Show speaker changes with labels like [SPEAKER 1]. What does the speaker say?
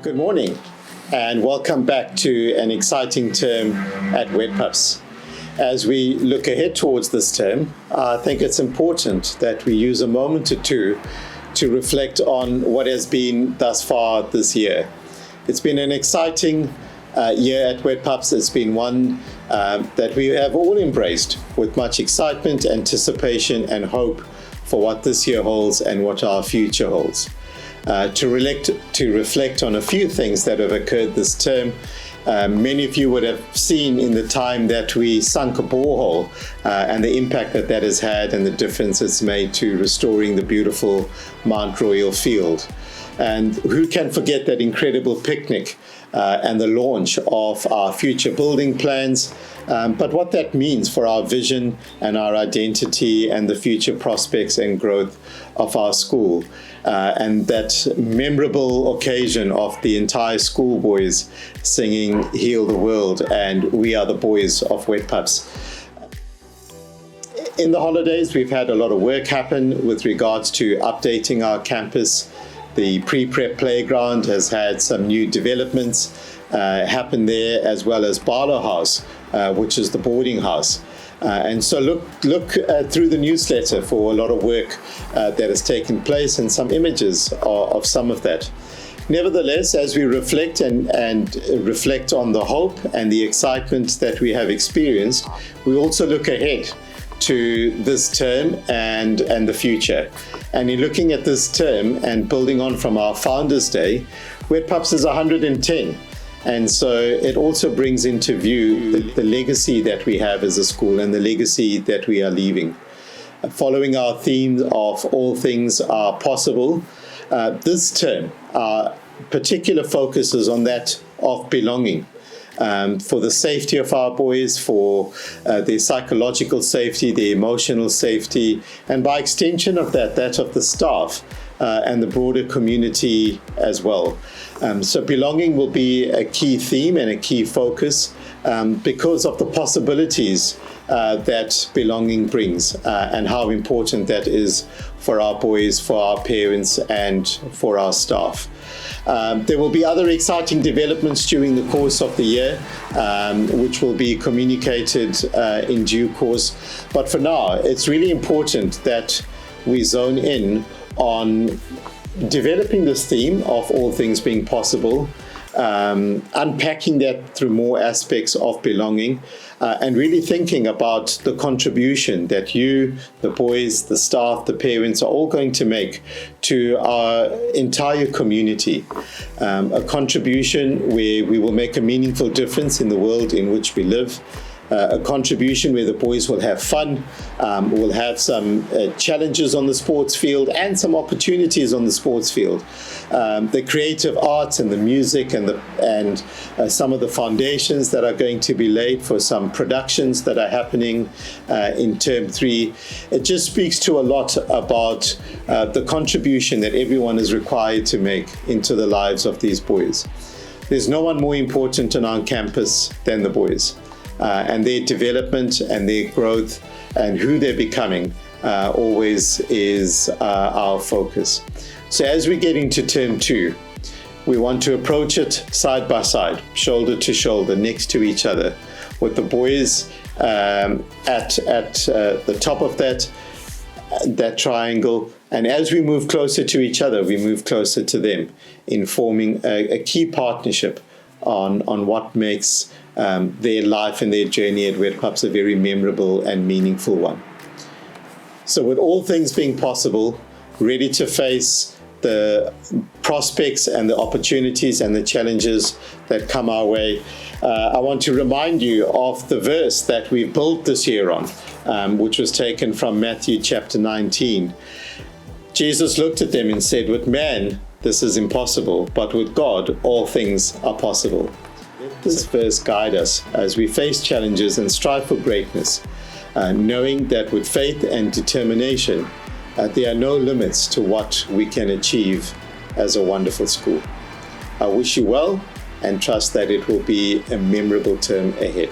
[SPEAKER 1] Good morning and welcome back to an exciting term at Wetpups. As we look ahead towards this term, I think it's important that we use a moment or two to reflect on what has been thus far this year. It's been an exciting year at Wetpups. It's been one that we have all embraced with much excitement, anticipation and hope for what this year holds and what our future holds. To reflect on a few things that have occurred this term. Many of you would have seen in the time that we sunk a borehole and the impact that that has had and the difference it's made to restoring the beautiful Mount Royal field. And who can forget that incredible picnic and the launch of our future building plans, but what that means for our vision and our identity and the future prospects and growth of our school. And that memorable occasion of the entire schoolboys singing Heal the World and We Are the Boys of Wetpups. In the holidays, we've had a lot of work happen with regards to updating our campus. The pre-prep playground has had some new developments happen there, as well as Barlow House, which is the boarding house. And so look through the newsletter for a lot of work that has taken place and some images of some of that. Nevertheless, as we reflect and reflect on the hope and the excitement that we have experienced, we also look ahead to this term and the future. And in looking at this term and building on from our Founders Day, Wetpups is 110. And so it also brings into view the legacy that we have as a school and the legacy that we are leaving. Following our theme of all things are possible, this term, our particular focus is on that of belonging. For the safety of our boys, for their psychological safety, their emotional safety, and by extension of that of the staff and the broader community as well. So belonging will be a key theme and a key focus because of the possibilities that belonging brings and how important that is for our boys, for our parents, and for our staff. There will be other exciting developments during the course of the year, which will be communicated in due course. But for now, it's really important that we zone in on developing this theme of all things being possible, unpacking that through more aspects of belonging, and really thinking about the contribution that you, the boys, the staff, the parents are all going to make to our entire community. A contribution where we will make a meaningful difference in the world in which we live. A contribution where the boys will have fun, will have some challenges on the sports field and some opportunities on the sports field. The creative arts and the music and some of the foundations that are going to be laid for some productions that are happening in term 3. It just speaks to a lot about the contribution that everyone is required to make into the lives of these boys. There's no one more important on our campus than the boys. And their development and their growth and who they're becoming always is our focus. So as we get into term 2, we want to approach it side by side, shoulder to shoulder, next to each other, with the boys at the top of that triangle. And as we move closer to each other, we move closer to them in forming a key partnership on what makes their life and their journey at Wetpups a very memorable and meaningful one. So with all things being possible, ready to face the prospects and the opportunities and the challenges that come our way, I want to remind you of the verse that we built this year on, which was taken from Matthew chapter 19. Jesus looked at them and said, "With man, this is impossible, but with God, all things are possible." This verse guides us as we face challenges and strive for greatness, knowing that with faith and determination, there are no limits to what we can achieve as a wonderful school. I wish you well and trust that it will be a memorable term ahead.